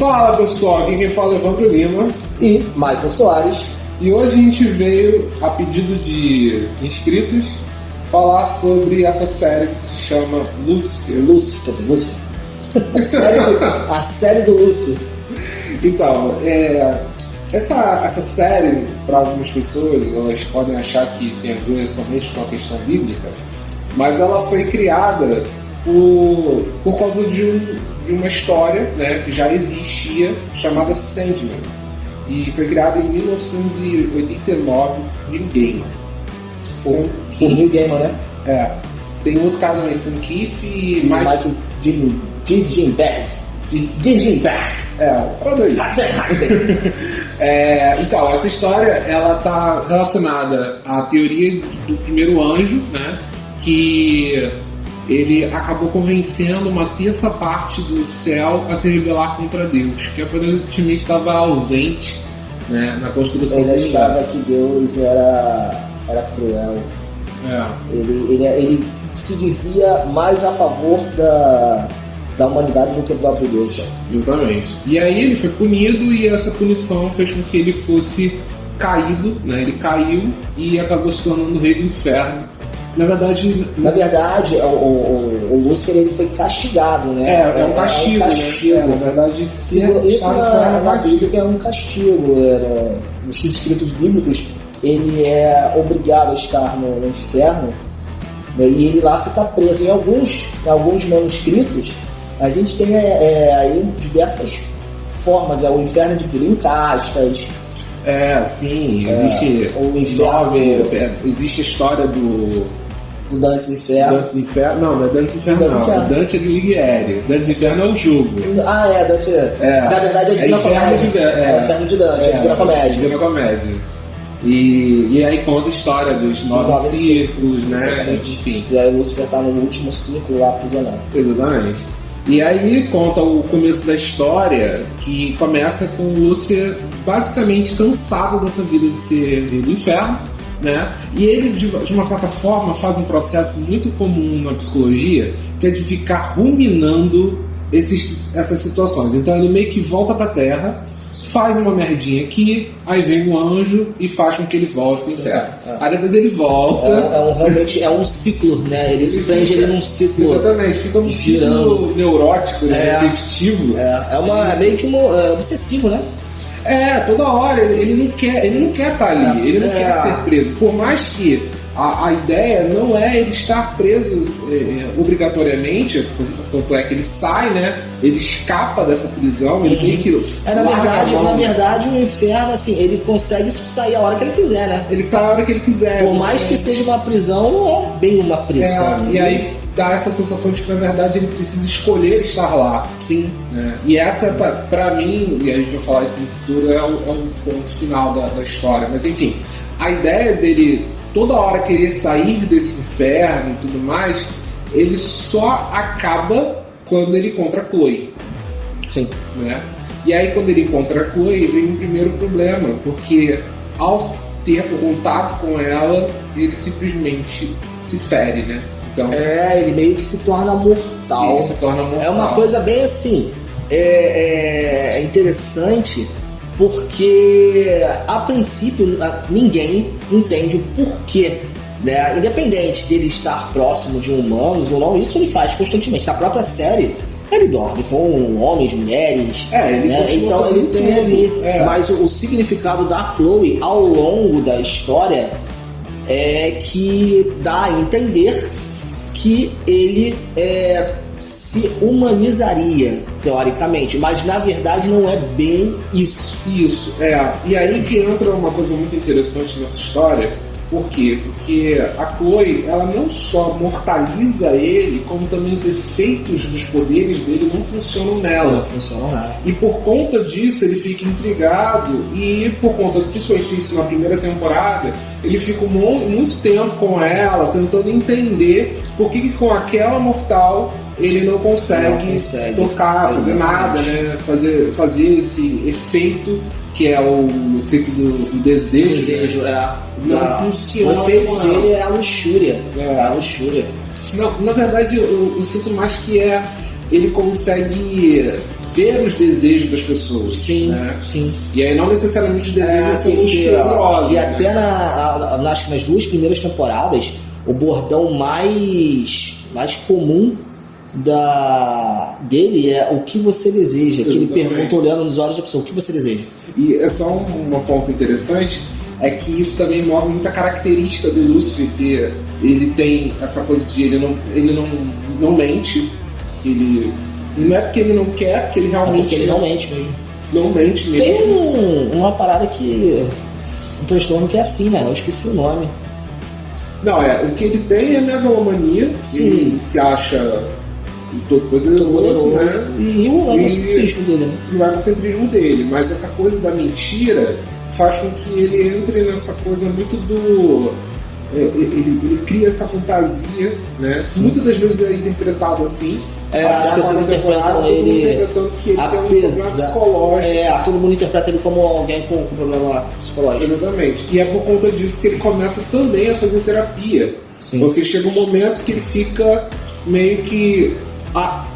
Fala pessoal, aqui quem fala é Evandro Lima e Michael Soares. E hoje a gente veio, a pedido de inscritos, falar sobre essa série que se chama Lúcifer. Lúcifer. A série do Lúcifer. Então, essa série, para algumas pessoas, elas podem achar que tem a ver somente com a questão bíblica, mas ela foi criada por causa de uma história, né, que já existia, chamada Sandman. E foi criada em 1989 por Neil Gaiman. Por Neil Gaiman, né? É. Tem outro caso também, Sam Keith e Michael Gingenberg. Para dois. Então, essa história ela está relacionada à teoria do primeiro anjo, né? Que ele acabou convencendo uma terça parte do céu a se rebelar contra Deus, que aparentemente estava ausente, né, na construção do universo. Ele achava que Deus era cruel. Ele se dizia mais a favor da humanidade do que o próprio Deus. Exatamente. E aí ele foi punido e essa punição fez com que ele fosse caído, né? Ele caiu e acabou se tornando o rei do inferno. Na verdade, o Lúcifer ele foi castigado, né? É um castigo, né? Na verdade, isso na Bíblia é um castigo. Nos escritos bíblicos, ele é obrigado a estar no inferno, né? E ele lá fica preso. Em alguns manuscritos, a gente tem aí diversas formas. O inferno dividido em castas. Sim, existe o inferno. Existe a história do Dante's Inferno. Dante's Inferno? Não é Dante's Inferno, não. Dante Alighieri. Dante's Inferno é o jogo. Dante. Na verdade é Divina Comédia. É o Inferno de Dante, é Divina Comédia. Divina Comédia. E aí conta a história dos nove círculos, né? Enfim. E aí o Lúcifer tá no último círculo lá aprisionado. Exatamente. E aí conta o começo da história, que começa com o Lúcifer basicamente cansado dessa vida de ser do inferno, né? E ele, de uma certa forma, faz um processo muito comum na psicologia, que é de ficar ruminando essas situações. Então ele meio que volta para a Terra, faz uma merdinha aqui, aí vem um anjo e faz com que ele volte pro inferno. Aí depois ele volta. Realmente é um ciclo, né? Ele se prende ele num ciclo. Exatamente, fica um ciclo neurótico, né? Repetitivo. É meio que obsessivo, né? Toda hora ele não quer estar ali, ele não quer ser preso. Por mais que a ideia não é ele estar preso obrigatoriamente, tanto é que ele sai, né? Ele escapa dessa prisão, ele meio que. Na verdade, o inferno, assim, ele consegue sair a hora que ele quiser, né? Ele sai a hora que ele quiser. Por mais que seja uma prisão, não é bem uma prisão. E aí dá essa sensação de que, na verdade, ele precisa escolher estar lá. Sim. Né? E essa, pra mim, e a gente vai falar isso no futuro, é um ponto final da história. Mas, enfim, a ideia dele toda hora querer sair desse inferno e tudo mais, ele só acaba quando ele encontra a Chloe. Sim. Né? E aí, quando ele encontra a Chloe, vem um primeiro problema, porque ao ter contato com ela, ele simplesmente se fere, né? Então, ele meio que se torna mortal. É uma coisa bem assim. É interessante porque a princípio ninguém entende o porquê, né? Independente dele estar próximo de humanos ou não, isso ele faz constantemente. Na própria série, ele dorme com homens, mulheres, né? Então ele tem ali. Mas o significado da Chloe ao longo da história é que dá a entender que ele se humanizaria, teoricamente, mas na verdade não é bem isso. E aí que entra uma coisa muito interessante nessa história. Por quê? Porque a Chloe, ela não só mortaliza ele, como também os efeitos dos poderes dele não funcionam nela. Não funcionam nela. E por conta disso ele fica intrigado, e por conta, principalmente isso na primeira temporada, ele fica muito tempo com ela, tentando entender por que com aquela mortal ele não consegue tocar, fazer nada, né? Fazer esse efeito, que é o efeito do desejo. Não funciona. O efeito dele é a luxúria. A luxúria. Não, na verdade, eu sinto mais que ele consegue ver os desejos das pessoas. Sim, né? Sim. E aí não necessariamente os desejos são poderosos. E até acho que nas 2 primeiras temporadas, o bordão mais comum dele é o que você deseja. Que ele pergunta olhando nos olhos da pessoa, o que você deseja. E é só um ponto interessante, é que isso também mostra muita característica do Lúcifer, que ele tem essa coisa de ele não mente, ele não é porque ele não quer, porque ele realmente... porque ele não mente mesmo. Não mente mesmo. Tem uma parada que... um transtorno que é assim, né? Eu esqueci o nome. Não, o que ele tem é megalomania. Sim. Ele se acha todo poderoso, né? E o egocentrismo dele, né? E o egocentrismo dele. Mas essa coisa da mentira faz com que ele entre nessa coisa muito do... Ele cria essa fantasia, né? Muitas das vezes é interpretado assim. As pessoas interpretam ele interpretando que ele tem um problema psicológico. Todo mundo interpreta ele como alguém com problema psicológico. Exatamente. E é por conta disso que ele começa também a fazer terapia. Sim. Porque chega um momento que ele fica meio que...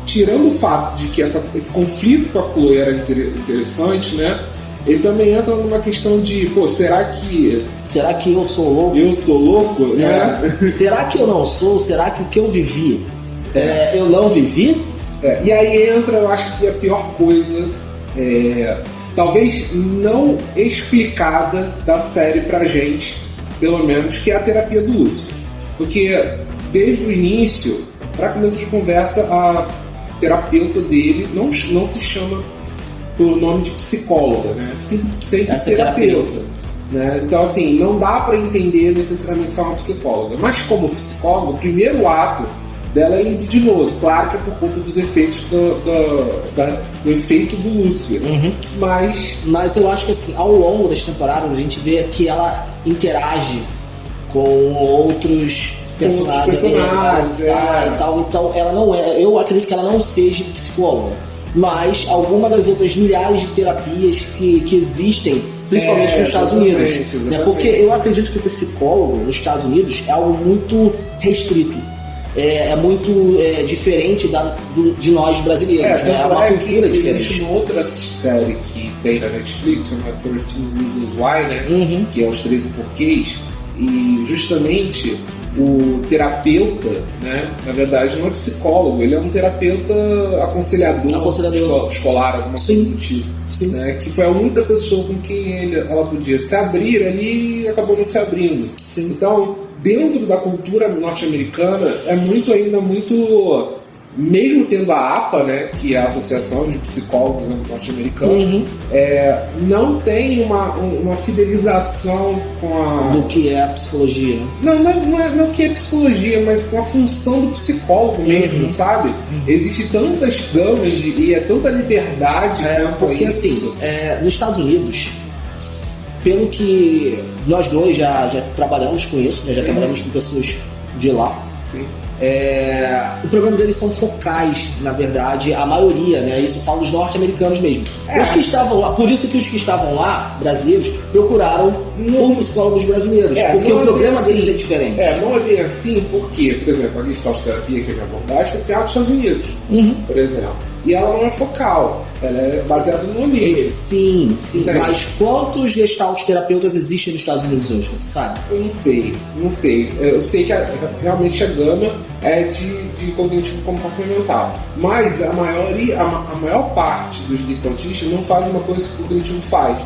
tirando o fato de que esse conflito com a Chloe era interessante, né? Ele também entra numa questão de, será que eu sou louco? Eu sou louco, né? Será que eu não sou? Será que o que eu vivi eu não vivi? E aí entra, eu acho que a pior coisa, talvez não explicada da série pra gente, pelo menos, que é a terapia do Lúcifer. Porque desde o início, para começo de conversa, a terapeuta dele não se chama por nome de psicóloga, né? Sempre terapeuta. Né? Então, assim, não dá para entender necessariamente ser uma psicóloga. Mas como psicóloga, o primeiro ato dela é libidinoso. Claro que é por conta dos efeitos do efeito do Lúcifer. Uhum. Mas eu acho que, assim, ao longo das temporadas a gente vê que ela interage com outros personagens e tal. Então ela não é... Eu acredito que ela não seja psicóloga. Mas alguma das outras milhares de terapias que existem, principalmente nos Estados Unidos. Né? Porque eu acredito que o psicólogo nos Estados Unidos é algo muito restrito. É muito diferente de nós brasileiros. Né? É uma cultura diferente. Existe uma outra série que tem na Netflix, chamada 13 Reasons Why, né? Uhum. Que é os 13 porquês. E justamente o terapeuta, né, na verdade não é psicólogo, ele é um terapeuta aconselhador. Escolar, alguma coisa do tipo. Sim. Né, que foi a única pessoa com quem ela podia se abrir ali e acabou não se abrindo. Sim. Então, dentro da cultura norte-americana, é ainda muito... Mesmo tendo a APA, né, que é a Associação de Psicólogos Norte-Americanos, uhum. Não tem uma fidelização com do que é a psicologia. Não que é psicologia, mas com a função do psicólogo mesmo, uhum. sabe? Existem tantas gamas e é tanta liberdade. Porque isso. Assim, nos Estados Unidos, pelo que nós dois já trabalhamos com isso, né, já trabalhamos com pessoas de lá. Sim. O problema deles são focais, na verdade, a maioria, né? Isso eu falo dos norte-americanos mesmo. Os que estavam lá, por isso que os que estavam lá, brasileiros, procuraram por psicólogos brasileiros, porque o problema deles é diferente. Não é bem assim, porque, por exemplo, a Gestalt terapia, que é a minha abordagem, foi criada nos Estados Unidos, por exemplo. E ela não é focal, ela é baseada no ambiente. Sim. Mas quantos Gestalt terapeutas existem nos Estados Unidos hoje, você sabe? Eu não sei. Eu sei que realmente a gama é de cognitivo comportamental. Mas a maior parte dos gestaltistas não faz uma coisa que o cognitivo faz,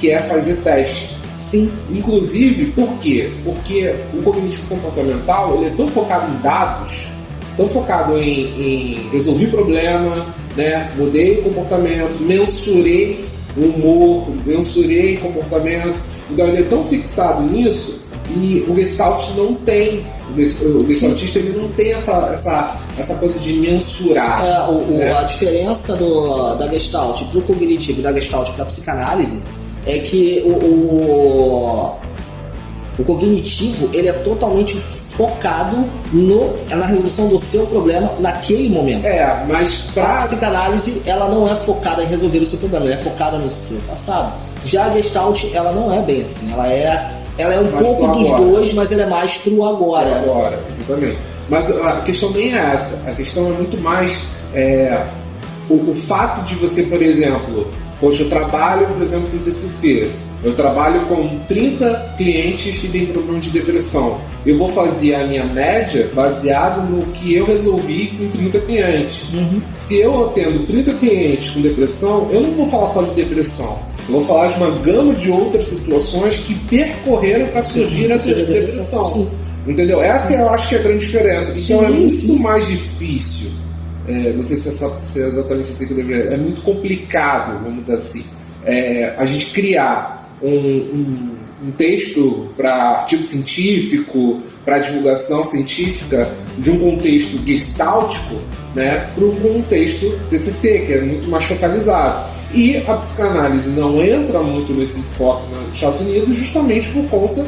que é fazer teste. Sim. Inclusive, por quê? Porque o cognitivo comportamental ele é tão focado em dados, tão focado em resolver problema, né? Mudei o comportamento, mensurei o humor, mensurei o comportamento. Então ele é tão fixado nisso e o Gestalt não tem. O gestaltista ele não tem essa coisa de mensurar. A diferença da Gestalt para o cognitivo e da Gestalt para a psicanálise é que o cognitivo ele é totalmente focado na resolução do seu problema naquele momento. Mas a psicanálise ela não é focada em resolver o seu problema, ela é focada no seu passado. Já a Gestalt ela não é bem assim, ela é um pouco dos dois, mas ela é mais pro agora. Exatamente. Mas a questão nem é essa, a questão é muito mais o fato de você, por exemplo, poxa, eu trabalho, por exemplo, no TCC, eu trabalho com 30 clientes que têm problema de depressão. Eu vou fazer a minha média baseado no que eu resolvi com 30 clientes. Se eu atendo 30 clientes com depressão, eu não vou falar só de depressão. Eu vou falar de uma gama de outras situações que percorreram para surgir essa depressão. Sim. Entendeu? Essa eu acho que é a grande diferença. Então é muito mais difícil. Não sei se é exatamente assim que eu deveria. É muito complicado, vamos dizer assim. A gente criar um texto para artigo científico, para divulgação científica, de um contexto gestáltico, né, para um contexto TCC, que é muito mais focalizado. E a psicanálise não entra muito nesse enfoque nos Estados Unidos justamente por conta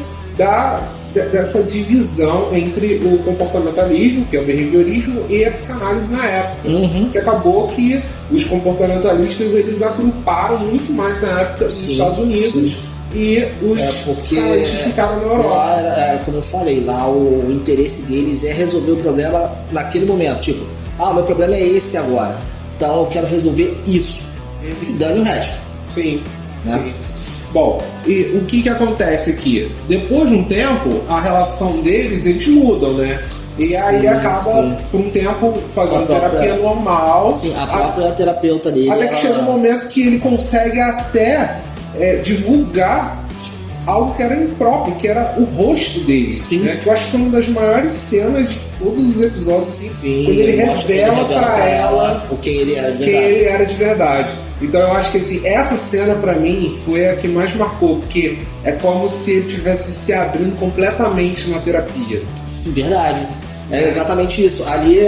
dessa divisão entre o comportamentalismo, que é o behaviorismo, e a psicanálise na época. Que acabou que os comportamentalistas eles agruparam muito mais na época nos Estados Unidos. E os psicanalistas ficaram na Europa. Lá, como eu falei, lá o interesse deles é resolver o problema naquele momento. Tipo, o meu problema é esse agora, então eu quero resolver isso. Se dane o resto. Sim. Bom, e o que acontece aqui? Depois de um tempo, a relação deles, eles mudam, né? E aí acaba, por um tempo, fazendo terapia normal. Sim, a própria terapeuta dele. Até que chega um momento que ele consegue até divulgar algo que era impróprio, que era o rosto dele. Sim. Né? Que eu acho que foi uma das maiores cenas de todos os episódios. Sim, quando ele revela pra ela quem ele era de verdade. Então eu acho que assim, essa cena pra mim foi a que mais marcou, porque é como se ele estivesse se abrindo completamente na terapia. Sim, verdade. É exatamente isso. Ali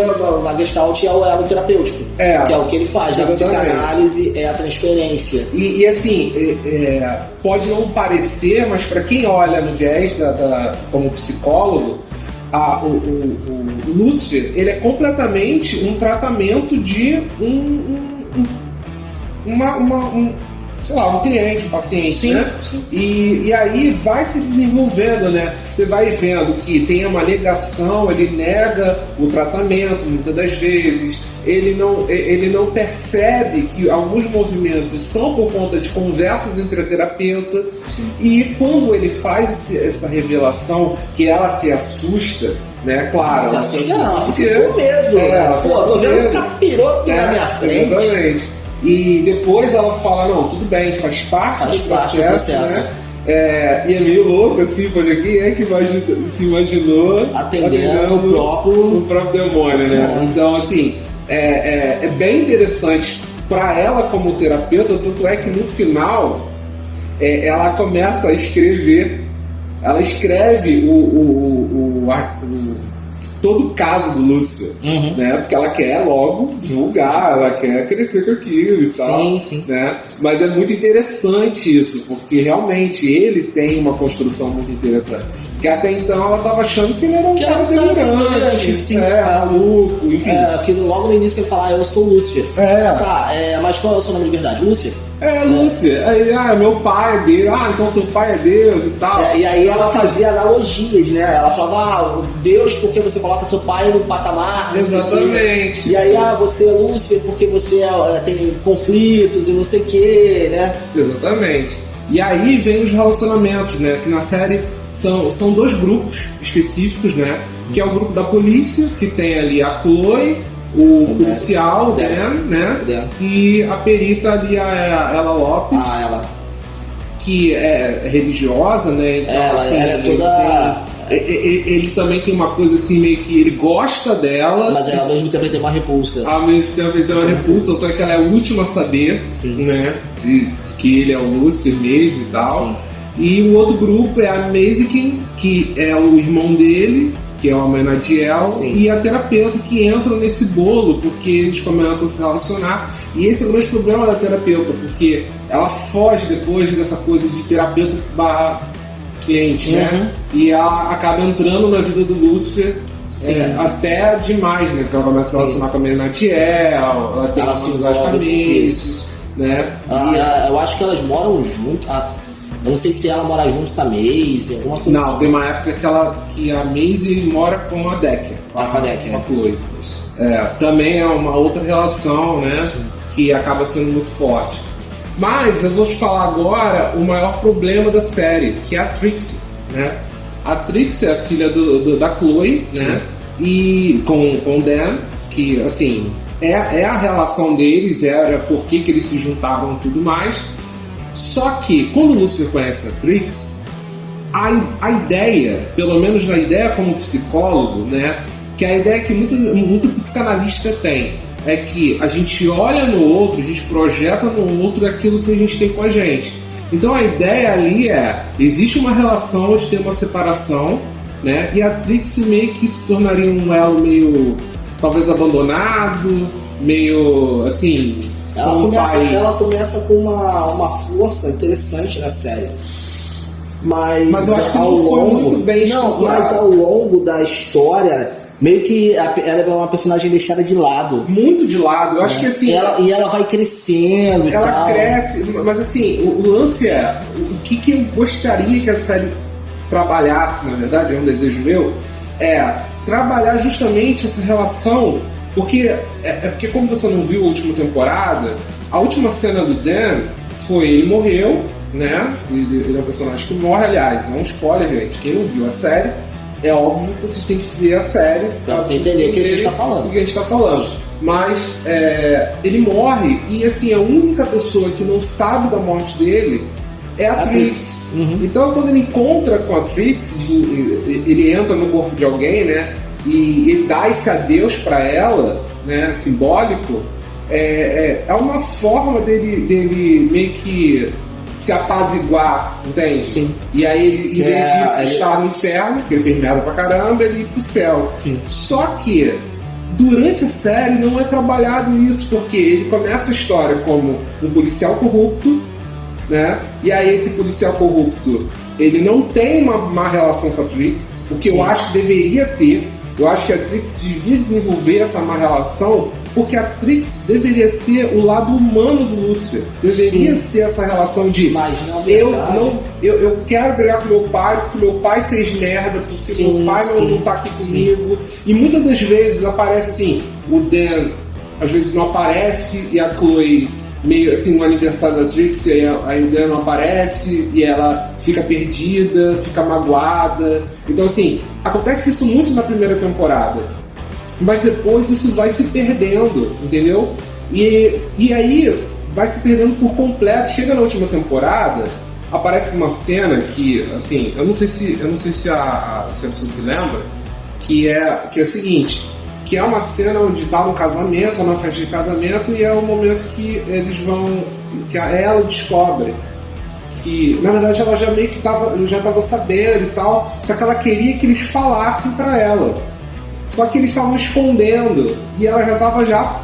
na Gestalt é o elo terapêutico, que é o que ele faz. Na psicanálise é a transferência. E assim, pode não parecer, mas para quem olha no viés como psicólogo, o Lúcifer, ele é completamente um tratamento de um cliente, um paciente, sim, né? Sim. E aí vai se desenvolvendo, né? Você vai vendo que tem uma negação, ele nega o tratamento muitas das vezes, ele não percebe que alguns movimentos são por conta de conversas entre a terapeuta. Sim. E quando ele faz essa revelação, que ela se assusta, né? Claro. Se assusta não, ela fica com medo. Pô, tô vendo um capiroto na minha frente. Exatamente. E depois ela fala, não, tudo bem, faz parte do processo. Né? E é meio louco assim, porque quem é que se imaginou atendendo o próprio demônio, né? Então, assim, é bem interessante para ela como terapeuta, tanto é que no final ela começa a escrever, ela escreve todo o caso do Lúcifer, né? Porque ela quer logo divulgar, ela quer crescer com aquilo e tal. Sim. Né? Mas é muito interessante isso, porque realmente ele tem uma construção muito interessante. Porque até então ela estava achando que ele era um cara delirante, maluco, enfim. Aquilo logo no início que ele fala, eu sou o Lúcifer. Mas qual é o seu nome de verdade? Lúcifer? Lúcifer. Aí, meu pai é Deus. Então seu pai é Deus e tal. E aí ela fazia analogias, né? Ela falava, Deus, porque você coloca seu pai no patamar. Exatamente. E aí, você é Lúcifer porque você tem conflitos e não sei o que, né? Exatamente. E aí vem os relacionamentos, né? Que na série são dois grupos específicos, né? Que é o grupo da polícia, que tem ali a Chloe, o policial, Dan, né? E a perita ali, a Ella Lopes. Ela. Que é religiosa, né? Então, ela é toda... Ele também tem uma coisa assim, meio que ele gosta dela. Mas ela ao mesmo tempo tem uma repulsa. Ao mesmo tempo ele tem uma repulsa, então é que ela é a última a saber, né? De que ele é o Lúcifer mesmo e tal. Sim. E o outro grupo é a Mazikin, que é o irmão dele, que é o Amenadiel, e a terapeuta que entra nesse bolo, porque eles começam a se relacionar. E esse é o grande problema da terapeuta, porque ela foge depois dessa coisa de terapeuta barra cliente, né? E ela acaba entrando na vida do Lúcifer até demais, né? Porque ela começa a se relacionar com a Amenadiel, ela tem uma amizade com a Mace, né? Eu acho que elas moram juntas. Eu não sei se ela mora junto com a Maisie, alguma coisa assim. Não, tem uma época que a Maisie mora com a Decker. Com a Decker. Com a Chloe. Também é uma outra relação, né? que acaba sendo muito forte. Mas eu vou te falar agora o maior problema da série, que é a Trixie, né? A Trixie é a filha da Chloe, né? E com o Dan, que assim é a relação deles, era por que eles se juntavam e tudo mais. Só que quando o Lucifer conhece a Trixie, a ideia, pelo menos na ideia como psicólogo, né? Que a ideia que muito psicanalista tem é que a gente olha no outro, a gente projeta no outro aquilo que a gente tem com a gente. Então a ideia ali existe uma relação de ter uma separação, né? E a Trixie meio que se tornaria um elo meio, talvez abandonado, meio assim... Ela começa com uma força interessante na série. Mas eu acho que não foi muito bem estruturado. Mas ao longo da história... Meio que ela é uma personagem deixada de lado. Muito de lado. Eu acho que assim... Ela vai crescendo e tal. Ela cresce, mas assim, o lance é... O que eu gostaria que a série trabalhasse, na verdade, é um desejo meu, é trabalhar justamente essa relação, porque porque como você não viu a última temporada, a última cena do Dan foi... Ele morreu, né? Ele é um personagem que morre, aliás, não spoiler, gente. Quem não viu a série... É óbvio que vocês têm que ver a série pra você entender o que a gente está falando. O que a gente está falando. Mas ele morre e assim, a única pessoa que não sabe da morte dele é a Trixie. Uhum. Então quando ele encontra com a Trixie, ele entra no corpo de alguém, né? E ele dá esse adeus para ela, né? Simbólico. É uma forma dele meio que se apaziguar, entende? Sim. E aí ele, em vez de estar no inferno, que ele fez merda pra caramba, ele ir pro céu. Sim. Só que durante a série não é trabalhado isso, porque ele começa a história como um policial corrupto, né? E aí esse policial corrupto, ele não tem uma má relação com a Trixie, o que eu acho que deveria ter. Eu acho que a Trixie devia desenvolver essa má relação, porque a Trixie deveria ser o lado humano do Lucifer. Deveria ser essa relação de... Mas, eu quero brigar com meu pai, porque meu pai fez merda, porque meu pai não tá aqui comigo. E muitas das vezes aparece assim, o Dan às vezes não aparece e a Chloe meio assim no aniversário da Trixie, aí o Dan não aparece e ela fica perdida, fica magoada. Então assim, acontece isso muito na primeira temporada, mas depois isso vai se perdendo, entendeu? E aí vai se perdendo por completo. Chega na última temporada, aparece uma cena que, assim, eu não sei se a Suki lembra, que é a seguinte, que é uma cena onde tá no casamento, na festa de casamento, e é o momento que eles vão, que ela descobre que, na verdade, ela já meio que já tava sabendo e tal, só que ela queria que eles falassem pra ela. Só que eles estavam escondendo, e ela já estava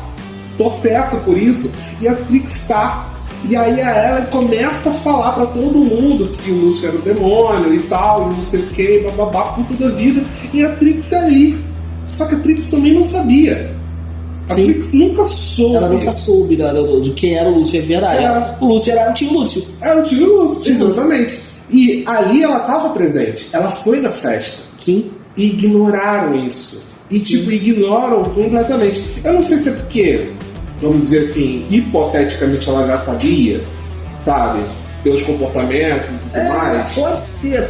possessa por isso, e a Trixie está. E aí ela começa a falar pra todo mundo que o Lúcifer era o demônio e tal, e não sei o que, bababá, puta da vida, e a Trixie ali. Só que a Trixie também não sabia. A Trixie nunca soube. Ela nunca soube do que era o Lúcifer, é verdade. O Lúcifer era o tio Lúcio. Era o tio Lúcio, exatamente. E ali ela estava presente, ela foi na festa. Sim. E ignoraram isso. E ignoram completamente. Eu não sei se é porque, vamos dizer assim, hipoteticamente ela já sabia, sabe? Pelos comportamentos e tudo mais. Pode ser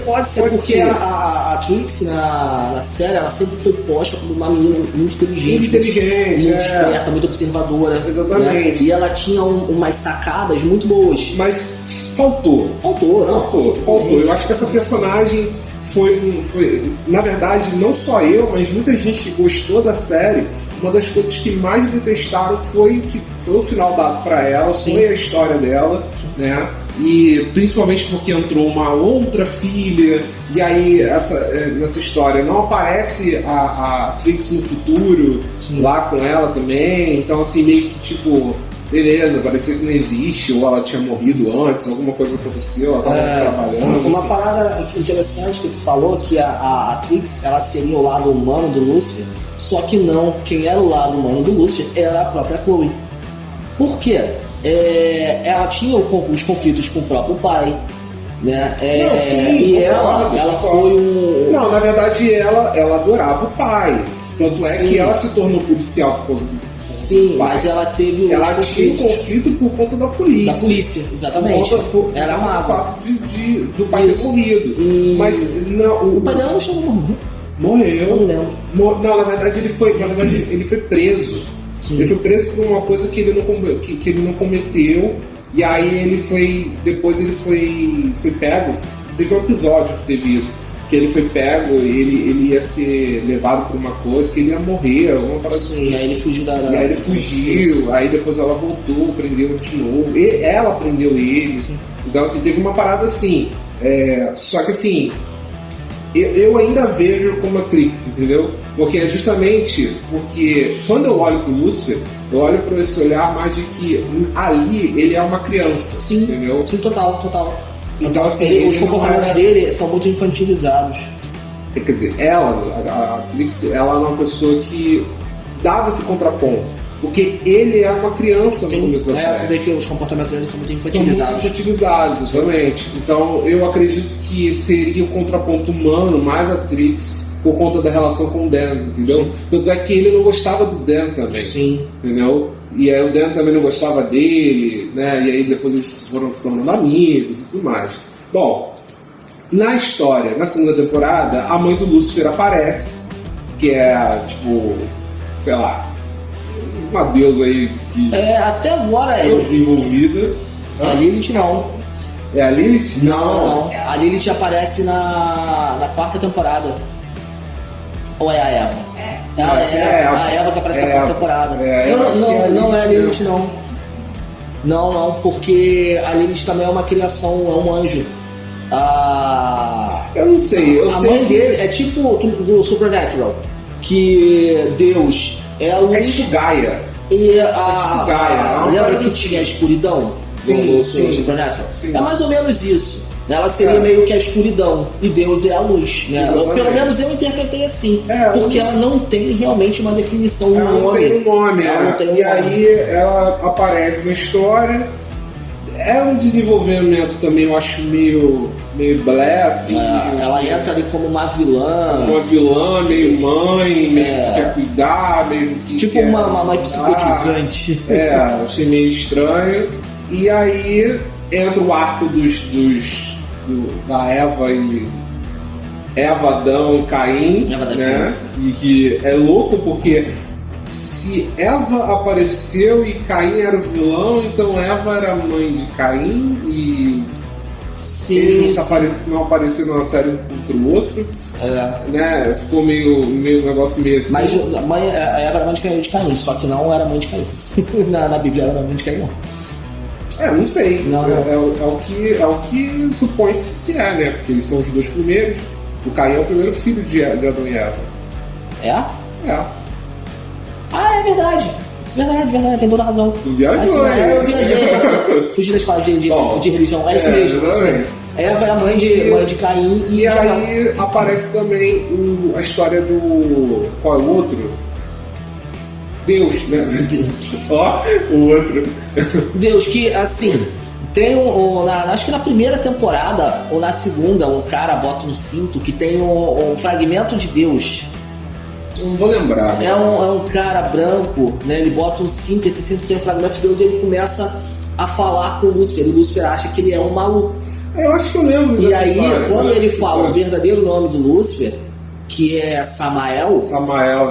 porque a Trixie na série, ela sempre foi posta como uma menina muito inteligente, muito esperta, muito observadora. Exatamente. Né? E ela tinha umas sacadas muito boas. Mas faltou. Faltou. Eu acho que essa personagem foi, na verdade, não só eu, mas muita gente que gostou da série, uma das coisas que mais detestaram foi o final dado para ela, foi a história dela, né? E principalmente porque entrou uma outra filha, e aí nessa história não aparece a Trixie no futuro lá com ela também, então assim, meio que tipo, beleza, parecia que não existe, ou ela tinha morrido antes, alguma coisa aconteceu, ela estava trabalhando. Uma parada interessante que tu falou, que a Trixie, ela seria o lado humano do Lúcifer, só que não, quem era o lado humano do Lúcifer era a própria Chloe. Por quê? Ela tinha os conflitos com o próprio pai, né? Não, sim, e ela foi um... Não, na verdade ela adorava o pai. Tanto é que ela se tornou policial por causa do... Sim, mas ela teve tinha um conflito por conta da polícia. Da polícia, exatamente. Era mago. Do pai ter morrido. Mas não, o pai dela não chegou a morrer. Morreu. Eu não lembro. Não, na verdade ele foi preso. Sim. Ele foi preso por uma coisa que ele não cometeu. E aí depois ele foi pego. Teve um episódio que teve isso. Que ele foi pego, ele ia ser levado por uma coisa, que ele ia morrer, alguma parada assim. E aí ele fugiu E aí ele fugiu, aí depois ela voltou, prendeu de novo. Ela prendeu ele. Sim. Então, assim, teve uma parada assim. Só que assim, eu ainda vejo como Matrix, entendeu? Porque é justamente porque quando eu olho pro Lúcifer, eu olho para esse olhar mais de que ali ele é uma criança. Sim, entendeu? Sim, total. Então, assim, os comportamentos dele são muito infantilizados. Quer dizer, a Trix, ela é uma pessoa que dava esse contraponto. Porque ele é uma criança no começo da série. Tu vê que os comportamentos dele são muito infantilizados. São muito infantilizados, exatamente. Então, eu acredito que seria o contraponto humano mais a Trix por conta da relação com o Dan, entendeu? Sim. Tanto é que ele não gostava do Dan também. Sim. Entendeu? E aí o Dan também não gostava dele, né? E aí depois eles foram se tornando amigos e tudo mais. Bom, na história, na segunda temporada, a mãe do Lúcifer aparece, que é, tipo, sei lá, uma deusa aí que... até agora é desenvolvida. A Lilith não. É a Lilith? Não. A Lilith aparece na quarta temporada. Ou é a Eva? A Eva que aparece na quarta temporada. Não é a Lilith, não. Não, porque a Lilith também é uma criação, é um anjo. Eu não sei. A mãe dele é tipo do Supernatural, que Deus é a luz. É tipo Gaia. E lembra que tinha a escuridão no Supernatural? Sim. É mais ou menos isso. Ela seria meio que a escuridão e Deus é a luz, né? Pelo menos eu interpretei assim, porque ela não tem realmente uma definição, ela não tem um nome. Aí ela aparece na história. É um desenvolvimento também, eu acho meio blé, assim. Ela entra ali como uma vilã. Uma vilã, meio mãe, meio que quer cuidar, meio que. Tipo uma mãe psicotizante. Achei meio estranho. E aí entra o arco da Eva e Adão e Caim, né? E que é louco porque se Eva apareceu e Caim era o vilão, então Eva era a mãe de Caim e eles não apareceram na série um contra o outro. Né? Ficou meio um negócio meio assim. Mas a Eva era mãe de Caim, só que não era mãe de Caim. na Bíblia ela não era mãe de Caim, não. Não sei. Não. É o que supõe-se que é, né? Porque eles são os dois primeiros. O Caim é o primeiro filho de Adão e Eva. É? É verdade. Verdade, tem toda a razão. Tu viajou, eu viajei. Fugi da escola de religião. É isso mesmo. Eva é a mãe de Caim e aí aparece também a história do... Qual é o outro? Deus, né? O outro. Deus, que assim, tem acho que na primeira temporada ou na segunda, um cara bota um cinto que tem um fragmento de Deus. Não vou lembrar. É um cara branco, né? Ele bota um cinto, esse cinto tem um fragmento de Deus e ele começa a falar com o Lúcifer. O Lúcifer acha que ele é um maluco. Eu acho que eu lembro. E aí, quando ele fala o verdadeiro nome do Lúcifer, que é Samael,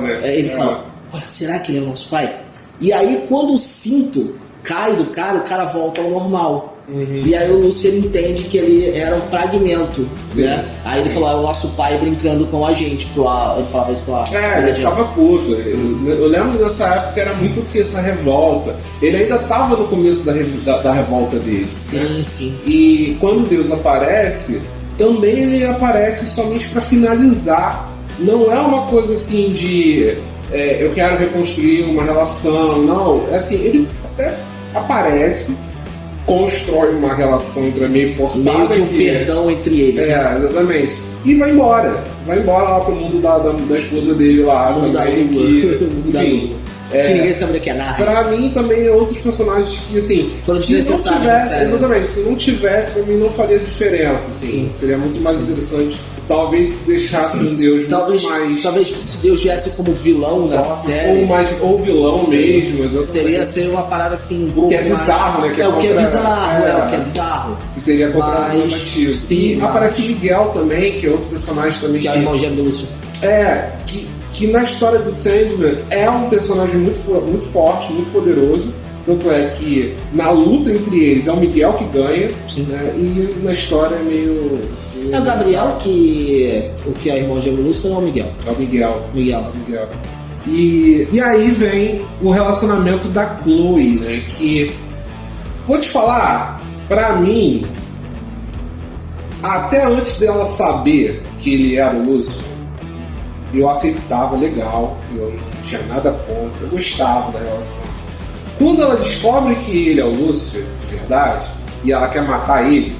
né? Ele fala: será que ele é o nosso pai? E aí, quando o cinto cai do cara, o cara volta ao normal. E aí o Lúcifer entende que ele era um fragmento, né? Aí ele falou: é o nosso pai brincando com a gente. Ele falava isso pra ele ficava puto. Eu lembro dessa época, era muito assim, essa revolta. Ele ainda estava no começo da revolta dele. Sim. E quando Deus aparece, também ele aparece somente para finalizar. Não é uma coisa assim de eu quero reconstruir uma relação. Não, é assim, ele até aparece, constrói uma relação meio forçada. Meio que perdão entre eles. Exatamente. E vai embora lá pro mundo da esposa dele lá. Mundo da enfim. Que ninguém sabe do que é nada. Pra mim também, outros personagens que, assim, foram desnecessários. Exatamente, se não tivesse, pra mim não faria diferença, assim. Seria muito mais interessante Talvez se deixasse um Deus muito mais... Talvez se Deus viesse como vilão na série... Ou vilão mesmo, exatamente. Seria uma parada assim... O que é bizarro, né? O que é bizarro. Que seria contra-normativo. Sim, aparece o Miguel também, que é outro personagem também. Que é o irmão gêmeo do Lúcifer. Que na história do Sandman é um personagem muito forte, muito poderoso. Tanto é que na luta entre eles é o Miguel que ganha, né? E na história é meio... É o Gabriel o que é irmão gêmeo do Lúcifer ou é o Miguel? É o Miguel. Miguel. E aí vem o relacionamento da Chloe, né? Que, vou te falar, pra mim, até antes dela saber que ele era o Lúcifer, eu aceitava legal, eu não tinha nada contra, eu gostava da relação. Quando ela descobre que ele é o Lúcifer, de verdade, e ela quer matar ele,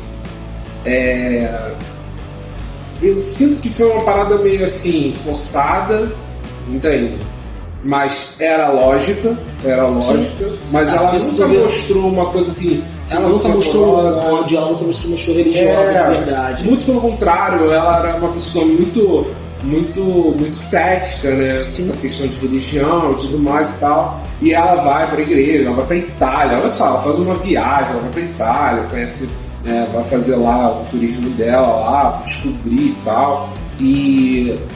eu sinto que foi uma parada meio assim, forçada, entende? Mas era lógica, mas ela nunca mostrou uma coisa assim. Ela nunca mostrou ódio, ela nunca mostrou religiosa de verdade. Muito pelo contrário, ela era uma pessoa muito cética, né? Sim. Essa questão de religião e tudo mais e tal. E ela vai pra igreja, ela vai pra Itália, olha só, ela faz uma viagem, ela vai pra Itália, conhece, vai fazer lá o turismo dela lá, pra descobrir e tal.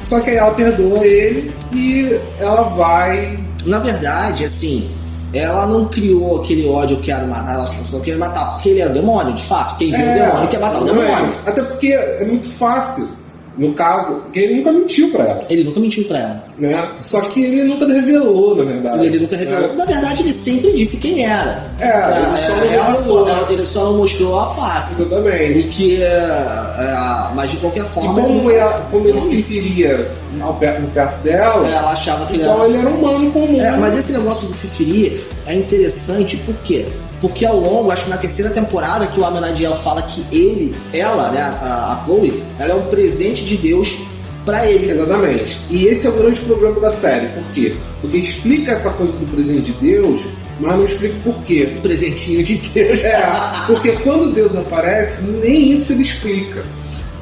Só que aí ela perdoa ele e ela vai... Na verdade, assim, ela não criou aquele ódio, eu quero matar, ela falou que quer matar, porque ele era o demônio, de fato. Quem viu o demônio quer matar o demônio. Até porque é muito fácil. No caso, porque ele nunca mentiu pra ela. Ele nunca mentiu pra ela. Né? Só que ele nunca revelou, na verdade. Ele nunca revelou. Na verdade, ele sempre disse quem era. Ele só não mostrou a face. Exatamente. O que mas de qualquer forma... E como ele se inseria no perto dela... Ela achava que então ele era humano comum. Mas esse negócio de se ferir é interessante, por quê? Porque ao longo, acho que na terceira temporada, que o Amenadiel fala que ela, né, a Chloe, ela é um presente de Deus pra ele. Exatamente. E esse é o grande problema da série. Por quê? Porque explica essa coisa do presente de Deus, mas não explica por quê. Presentinho de Deus. Porque quando Deus aparece, nem isso ele explica.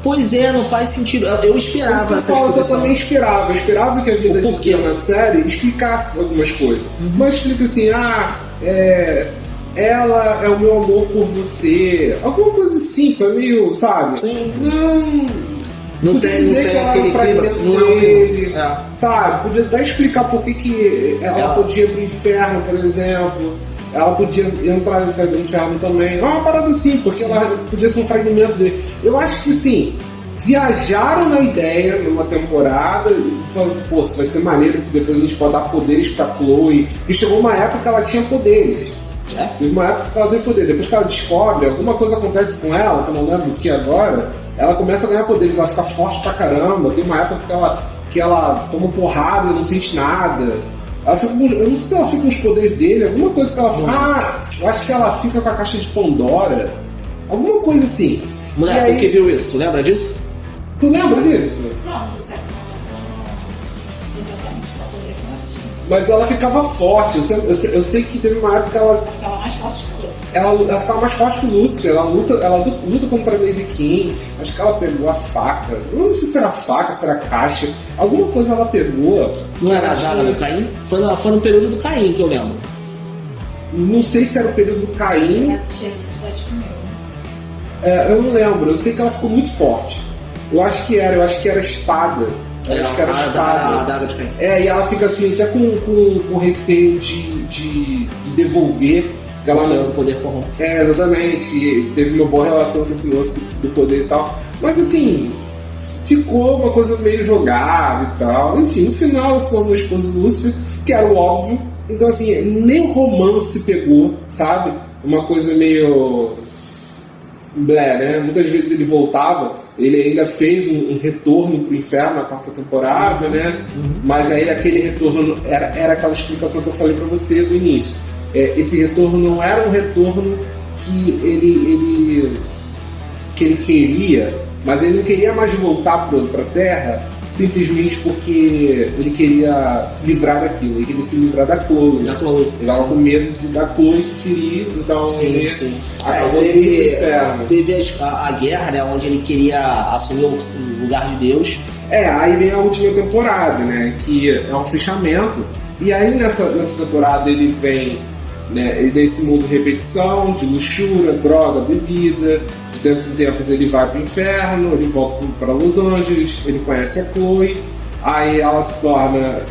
Pois não faz sentido. Eu esperava essa explicação. Eu também esperava. Eu esperava que a vida de Deus na série explicasse algumas coisas. Mas explica assim, ela é o meu amor por você. Alguma coisa assim, sabe? Sim. Não tem aquele clima, não é um clima. Sabe? Podia até explicar por que ela podia ir pro inferno, por exemplo. Ela podia entrar e sair do inferno também. É uma parada assim, porque ela podia ser um fragmento dele. Eu acho que sim, viajaram na ideia numa temporada e falaram assim, pô, isso vai ser maneiro, porque depois a gente pode dar poderes pra Chloe. E chegou uma época que ela tinha poderes. Teve uma época que ela deu poder. Depois que ela descobre, alguma coisa acontece com ela, que eu não lembro o que agora, ela começa a ganhar poderes, ela fica forte pra caramba. Tem uma época que ela toma porrada e não sente nada. Ela fica eu não sei se ela fica com os poderes dele, alguma coisa que ela fala. Eu acho que ela fica com a caixa de Pandora. Alguma coisa assim. Mulher, tu que viu isso? Tu lembra disso? Tu lembra disso? Não sei. Mas ela ficava forte. Eu sei que teve uma época que ela ficava mais forte que o Lúcifer. Ela ficava mais forte que o Lúcifer. Ela luta contra a Maisie King. Acho que ela pegou a faca. Eu não sei se era faca, se era caixa. Alguma coisa ela pegou. Não era a daga do Caim? Foi no período do Caim que eu lembro. Não sei se era o período do Caim. Eu assisti esse episódio comigo. Eu não lembro. Eu sei que ela ficou muito forte. Eu acho que era a espada. Acho que era a espada. A daga de Caim. E ela fica assim, até com receio de devolver. Ela o poder corrompe. Exatamente. E teve uma boa relação com esse lance do poder e tal. Mas assim, ficou uma coisa meio jogada e tal. Enfim, no final ela se tornou a esposa do Lúcifer, que era o óbvio. Então assim, nem o romance pegou, sabe? Uma coisa meio... Blé, né? Muitas vezes ele voltava, ele ainda fez um retorno pro inferno na quarta temporada, né? Mas aí aquele retorno era aquela explicação que eu falei pra você no início. Esse retorno não era um retorno que ele queria, mas ele não queria mais voltar pra Terra simplesmente porque ele queria se livrar daquilo, ele queria se livrar da Chloe. Ele estava com medo da Chloe se ferir, então ele acabou teve a guerra, né, onde ele queria assumir o lugar de Deus. Aí vem a última temporada, né, que é um fechamento, e aí nessa temporada ele vem, né, nesse mundo de repetição, de luxúria, droga, bebida. De tempos em tempos ele vai para o inferno, ele volta para Los Angeles, ele conhece a Chloe, aí ela se torna...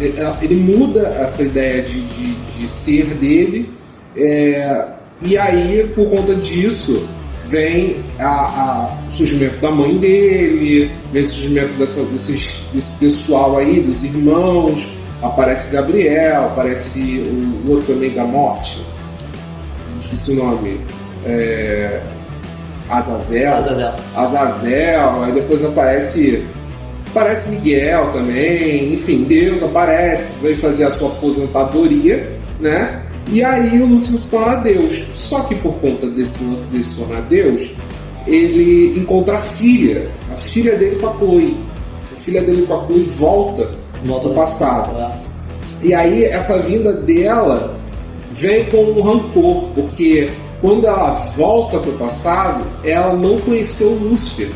Ele muda essa ideia de ser dele, e aí, por conta disso, vem o surgimento da mãe dele, vem o surgimento desse pessoal aí, dos irmãos, aparece Gabriel, aparece o outro também da morte, esqueci o nome, Azazel, aí depois aparece Miguel também, enfim, Deus aparece, vai fazer a sua aposentadoria, né? E aí o Lúcifer se torna Deus. Só que por conta desse lance de se tornar Deus, ele encontra a filha dele com a Chloe. A filha dele com a Chloe volta do passado. E aí essa vinda dela vem com um rancor, porque quando ela volta para o passado, ela não conheceu o Lúcifer.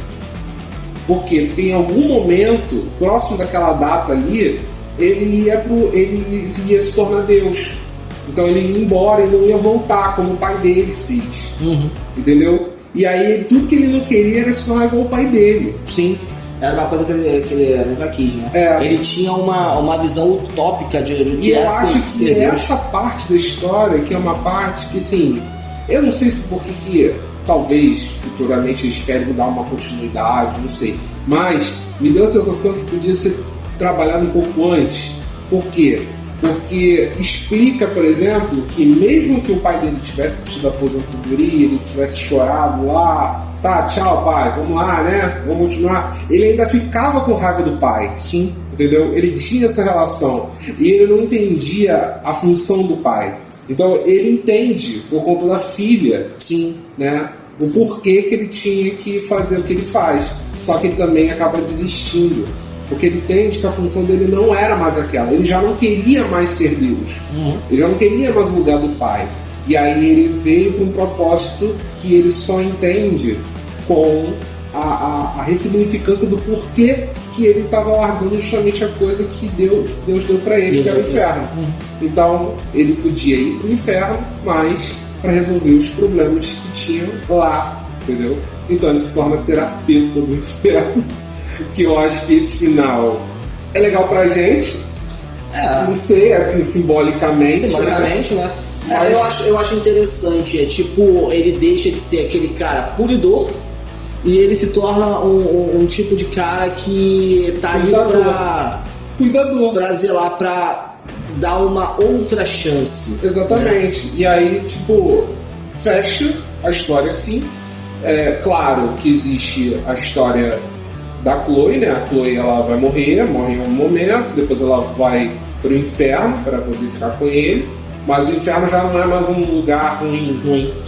Por quê? Porque em algum momento, próximo daquela data ali, ele ia se tornar Deus. Então ele ia embora e não ia voltar, como o pai dele fez. Entendeu? E aí tudo que ele não queria era se tornar igual o pai dele. Sim. Era uma coisa que ele nunca quis, né? Ele tinha uma visão utópica de que eu acho que essa parte da história, que é uma parte que, assim, eu não sei se porque talvez futuramente eles querem dar uma continuidade, não sei. Mas me deu a sensação que podia ser trabalhado um pouco antes. Por quê? Porque explica, por exemplo, que mesmo que o pai dele tivesse tido aposentadoria, ele tivesse chorado lá, tá, tchau pai, vamos lá, né? Vamos continuar. Ele ainda ficava com raiva do pai. Sim. Entendeu? Ele tinha essa relação. E ele não entendia a função do pai. Então ele entende por conta da filha. Sim. Né? O porquê que ele tinha que fazer o que ele faz. Só que ele também acaba desistindo. Porque ele entende que a função dele não era mais aquela. Ele já não queria mais ser Deus. Ele já não queria mais o lugar do pai. E aí ele veio com um propósito que ele só entende com a ressignificância do porquê que ele estava largando justamente a coisa que Deus deu para ele, que era o inferno. Então ele podia ir para o inferno, mas para resolver os problemas que tinham lá, entendeu? Então ele se torna terapeuta do inferno. Que eu acho que esse final é legal pra gente. Não sei, assim, simbolicamente, né? Eu acho interessante. Tipo, ele deixa de ser aquele cara puridor e ele se torna um tipo de cara que tá ali pra zelar, pra dar uma outra chance. Exatamente. Né? E aí, tipo, fecha a história assim. Claro que existe a história da Chloe, né? A Chloe, ela vai morre em um momento, depois ela vai pro inferno para poder ficar com ele, mas o inferno já não é mais um lugar ruim,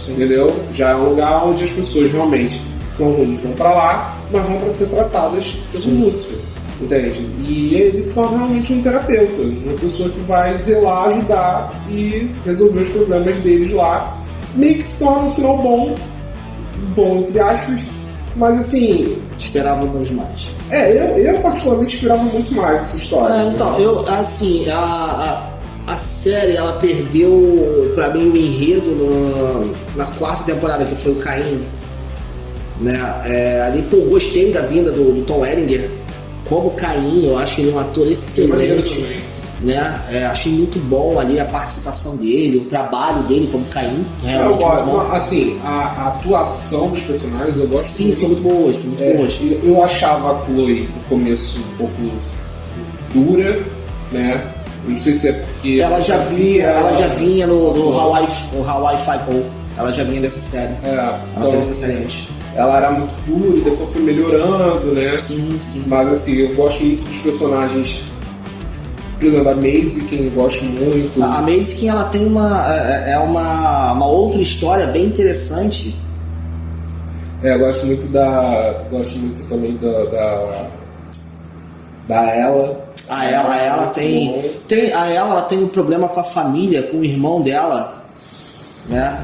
entendeu? Já é um lugar onde as pessoas realmente são ruins vão para lá, mas vão para ser tratadas pelo Lúcifer, entende? E ele se torna realmente um terapeuta, uma pessoa que vai zelar, ajudar e resolver os problemas deles lá, meio que se torna um final bom entre aspas. Mas assim... Esperávamos mais. Eu particularmente esperava muito mais essa história. Então, eu, assim, a série, ela perdeu, pra mim, o enredo na quarta temporada, que foi o Caim. Né? Ali, pô, gostei da vinda do Tom Berenger como Caim, eu acho ele um ator excelente. Né? Achei muito bom ali a participação dele, o trabalho dele como Caim. Realmente muito bom. Assim, a atuação dos personagens eu gosto. Sim, são muito boas, Eu achava a Chloe no começo um pouco dura, né? Não sei se é porque ela já vinha no Hawaii Five-O. Ela já vinha dessa série. Ela fez essa série antes. Ela era muito dura e depois foi melhorando, né? Sim. Mas assim, eu gosto muito dos personagens. Da Maisie, quem eu gosto muito. A Maisie, quem ela tem uma outra história bem interessante. Eu gosto muito também da ela. Ela tem um problema com a família, com o irmão dela, né?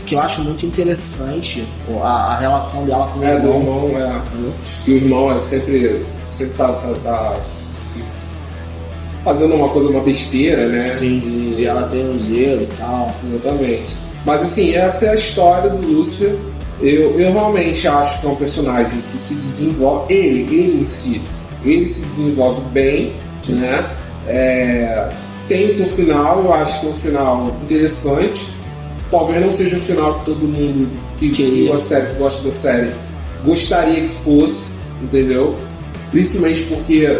Que eu acho muito interessante a relação dela com o irmão. Do irmão, E o irmão sempre tá fazendo uma besteira, né? Sim, e ela tem um zelo e tal. Exatamente. Mas assim, essa é a história do Lúcifer. Eu realmente acho que é um personagem que se desenvolve, ele em si, ele se desenvolve bem, né? Tem o seu final, eu acho que é um final interessante. Talvez não seja o final que todo mundo que viu a série, que gosta da série, gostaria que fosse, entendeu? Principalmente porque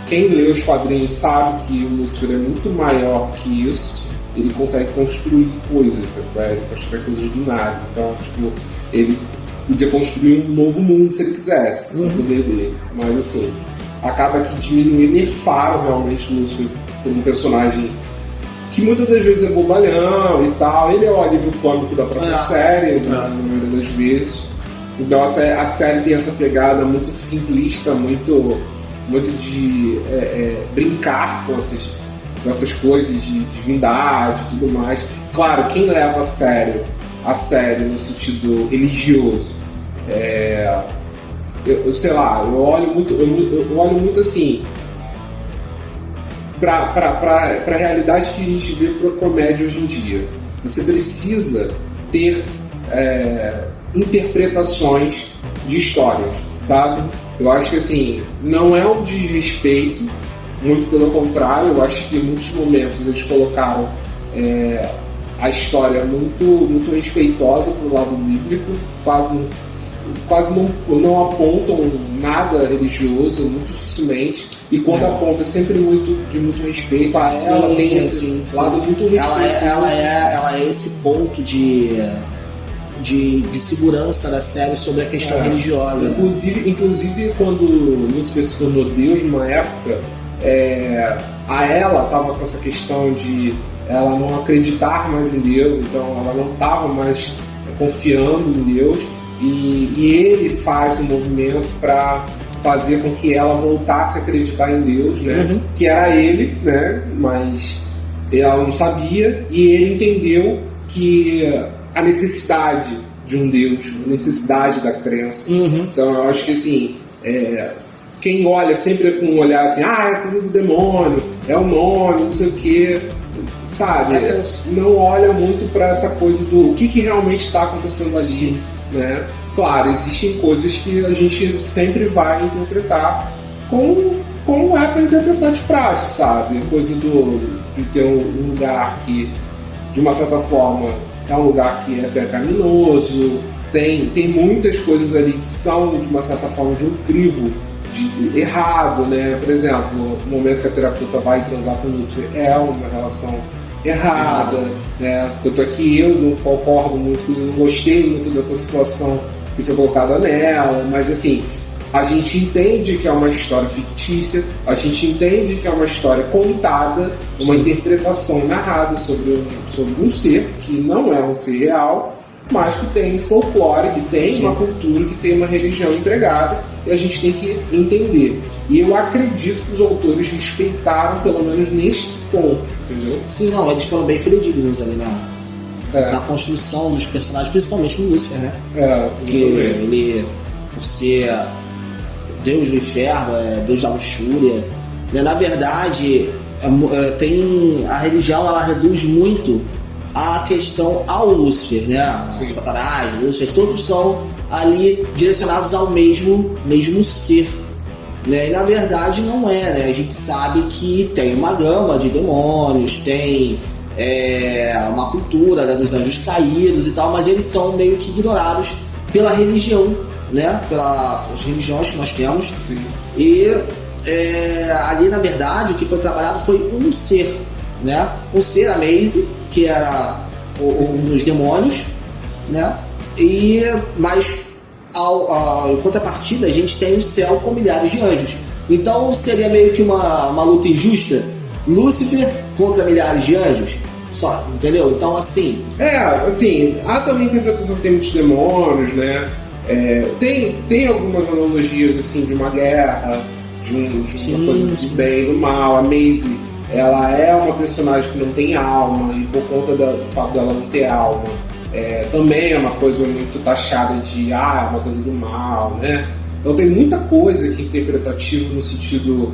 quem lê os quadrinhos sabe que o Lúcifer é muito maior que isso. Ele consegue construir coisas, ele constrói coisas do nada. Então, tipo, ele podia construir um novo mundo se ele quisesse, no poder dele. Mas assim, acaba que diminuir, nerfaram realmente o Lúcifer como um personagem que muitas das vezes é bobalhão e tal. Ele é o alívio cômico da própria série, na maioria das vezes. Então a série tem essa pegada muito simplista, muito de brincar com essas coisas de divindade e tudo mais. Claro, quem leva a sério no sentido religioso, eu sei lá, eu olho muito assim para a realidade que a gente vê para a comédia hoje em dia. Você precisa ter interpretações de histórias, sabe? Eu acho que assim, não é um desrespeito, muito pelo contrário. Eu acho que em muitos momentos eles colocaram a história muito respeitosa pro lado bíblico, quase não apontam nada religioso, muito dificilmente, e quando aponta é sempre de muito respeito. Ela tem esse lado muito respeitoso. Ela é esse ponto de segurança da série sobre a questão religiosa. Inclusive quando Lúcifer se tornou Deus numa época, ela estava com essa questão de ela não acreditar mais em Deus, então ela não estava mais confiando em Deus, e ele faz um movimento para fazer com que ela voltasse a acreditar em Deus, né? Que era ele, né? Mas ela não sabia, e ele entendeu que a necessidade de um Deus, a necessidade da crença. Então eu acho que assim, quem olha sempre com um olhar assim, é coisa do demônio, é o nome, não sei o que, sabe? Não olha muito para essa coisa do o que realmente está acontecendo ali, né? Claro, existem coisas que a gente sempre vai interpretar como é para interpretar de praxe, sabe? Coisa de ter um lugar que, de uma certa forma, é um lugar que é pecaminoso, tem muitas coisas ali que são, de uma certa forma, de um crivo errado, né? Por exemplo, no momento que a terapeuta vai transar com o Lúcifer, é uma relação errada, né? Tanto é que eu não concordo muito, não gostei muito dessa situação que foi colocada nela, mas assim, a gente entende que é uma história fictícia, a gente entende que é uma história contada, uma interpretação narrada sobre um ser que não é um ser real, mas que tem folclore, que tem uma cultura, que tem uma religião empregada, e a gente tem que entender. E eu acredito que os autores respeitaram, pelo menos neste ponto, entendeu? Sim, não, eles foram bem fidedignos ali na construção dos personagens, principalmente no Lúcifer, né? Porque ele, por ser Deus do inferno, Deus da luxúria, né? Na verdade, a religião, ela reduz muito a questão ao Lúcifer, né? Satanás, Lúcifer, todos são ali direcionados ao mesmo ser, né? E na verdade não é, né? A gente sabe que tem uma gama de demônios, tem uma cultura, né, dos anjos caídos e tal, mas eles são meio que ignorados pela religião, né? Pelas religiões que nós temos. Sim. E ali na verdade o que foi trabalhado foi um ser, né? Um ser, a Maisie, que era um dos demônios, né? Mas em contrapartida a gente tem o céu com milhares de anjos. Então seria meio que uma luta injusta, Lúcifer contra milhares de anjos só, entendeu? Então assim... há também interpretação que tem muitos demônios, né? Tem algumas analogias assim de uma guerra, de uma coisa do bem e do mal. A Maisie, ela é uma personagem que não tem alma, e por conta do fato dela não ter alma, também é uma coisa muito taxada de é uma coisa do mal, né? Então tem muita coisa aqui interpretativa no sentido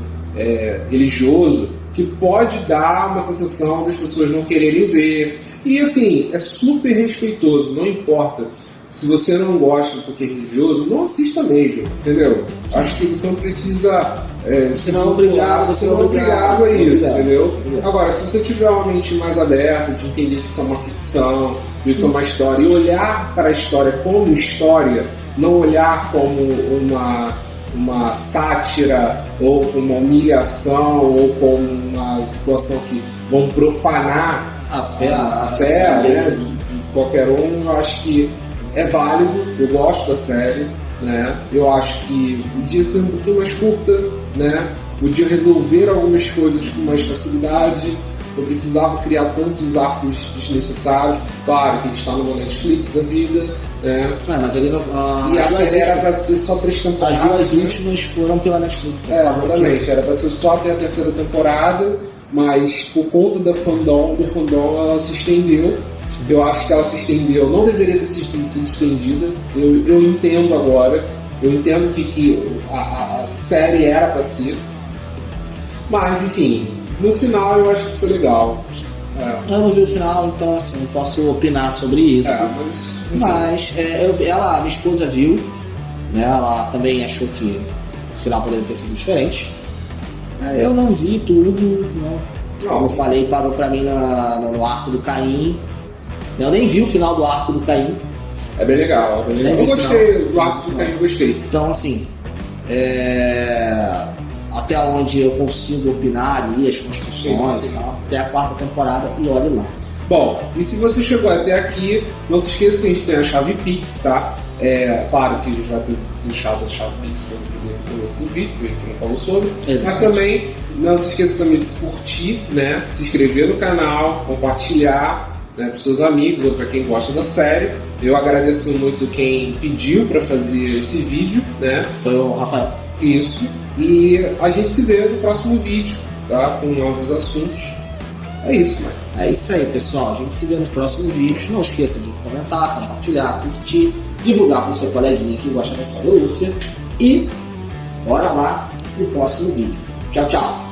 religioso que pode dar uma sensação das pessoas não quererem ver. E assim, é super respeitoso, não importa. Se você não gosta porque é religioso, não assista mesmo, entendeu? Acho que você não precisa... você não é obrigado, você não é obrigado a isso, entendeu? Agora, se você tiver uma mente mais aberta, de entender que isso é uma ficção, que isso é uma história, e olhar para a história como história, não olhar como uma sátira, ou como uma humilhação, ou como uma situação que vão profanar a fé né, de qualquer um, eu acho que é válido, eu gosto da série, né? Eu acho que podia ser um pouquinho mais curta, né? Podia resolver algumas coisas com mais facilidade, não precisava criar tantos arcos desnecessários. Claro que a gente está numa Netflix da vida, né? Mas ele não, e a série era para ter só 3 temporadas. As 2 últimas foram pela Netflix. Exatamente, era para ser só até a 3ª temporada, mas por conta do fandom ela se estendeu. Sim. Eu acho que ela se estendeu, não deveria ter sido estendida. Eu entendo agora, eu entendo que a série era para ser, mas enfim, no final eu acho que foi legal. Eu não vi o final, então assim, não posso opinar sobre isso. Mas minha esposa viu, né? Ela também achou que o final poderia ter sido diferente. Eu não vi tudo, né? Como eu falei, parou pra mim no arco do Caim. Eu nem vi o final do arco do Caim. É bem legal, é bem legal. Eu gostei do arco do Caim, gostei. Então, assim, até onde eu consigo opinar ali, as construções e tal, até a 4ª temporada, e olha lá. Bom, e se você chegou até aqui, não se esqueça que a gente tem a chave Pix, tá? Claro que a gente vai ter deixado a chave Pix para você ver no começo do vídeo, que a gente não falou sobre. Exatamente. Mas também, não se esqueça também de se curtir, né? Se inscrever no canal, compartilhar, né, para os seus amigos ou para quem gosta da série. Eu agradeço muito quem pediu para fazer esse vídeo, né? Foi o Rafael. Isso. E a gente se vê no próximo vídeo, tá? Com novos assuntos. É isso, Mike. É isso aí, pessoal. A gente se vê nos próximos vídeos. Não esqueça de comentar, compartilhar, curtir, divulgar com o seu coleguinha que gosta da série Lúcia. E bora lá pro próximo vídeo. Tchau, tchau.